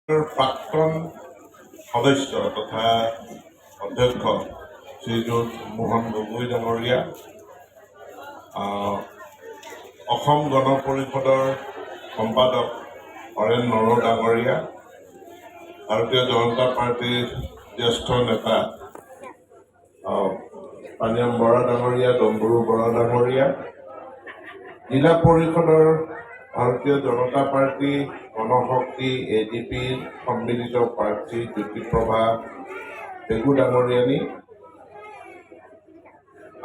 প্ৰাক্তন সদস্য তথা অধ্যক্ষ শ্ৰীযুত মোহন গগৈ ডাঙৰীয়া, অসম গণ পৰিষদৰ সম্পাদক হৰেণ নৰহ ডাঙৰীয়া, ভাৰতীয় জনতা পাৰ্টীৰ জ্যেষ্ঠ নেতা পানীৰাম বৰা ডাঙৰীয়া, ডম্বৰু বৰা ডাঙৰীয়া, জিলা পৰিষদৰ ভাৰতীয় জনতা পাৰ্টি গণশক্তি ADPৰ সন্মিলিত প্ৰাৰ্থী জ্যোতিপ্ৰভা পেগু ডাঙৰীয়ানী,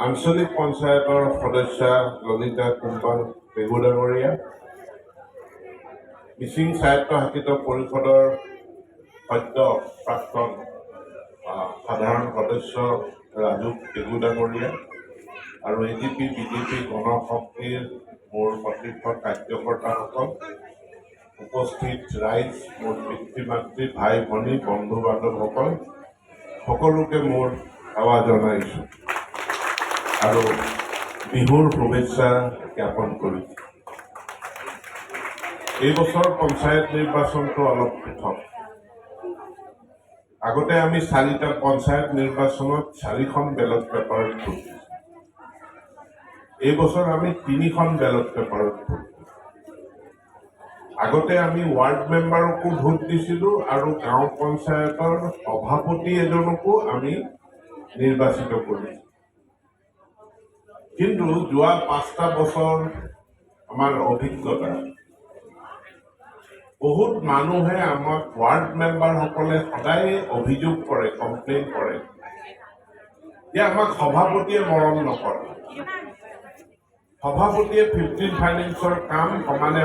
আঞ্চলিক পঞ্চায়তৰ সদস্যা ললিতা কুম্পাল পেগু ডাঙৰীয়া, মিচিং স্বায়ত্তশাসিত পৰিষদৰ সদ্য প্ৰাক্তন সাধাৰণ সদস্য ৰাজু পেগু ডাঙৰীয়া আৰু ADP BJP গণশক্তিৰ মোৰ সতীৰ্থ কাৰ্যকৰ্তাসকল, উপস্থিত ৰাইজ, মোৰ পিতৃ মাতৃ ভাই ভনী বন্ধু বান্ধৱসকল, সকলোকে মোৰ সেৱা জনাইছোঁ আৰু বিহুৰ শুভেচ্ছা জ্ঞাপন কৰিছোঁ। এই বছৰ পঞ্চায়ত নিৰ্বাচনটো অলপ পৃথক। আগতে আমি 4টা পঞ্চায়ত নিৰ্বাচনত 4খন বেলট পেপাৰত ভোট দিছোঁ। এই বছৰ আমি 3খন বেলট পেপাৰত ভোট দিছোঁ। আগতে আমি ৱাৰ্ড মেম্বাৰকো ভোট দিছিলোঁ আৰু গাঁও পঞ্চায়তৰ সভাপতি এজনকো আমি নিৰ্বাচিত কৰিছোঁ। কিন্তু যোৱা 5টা বছৰ আমাৰ অভিজ্ঞতা, বহুত মানুহে আমাক ৱাৰ্ড মেম্বাৰসকলে সদায় অভিযোগ কৰে, কমপ্লেইন কৰে যে আমাক সভাপতিয়ে মৰম নকৰে। সভাপতিয়ে 15 ফাইনেন্সৰ কাম সমানে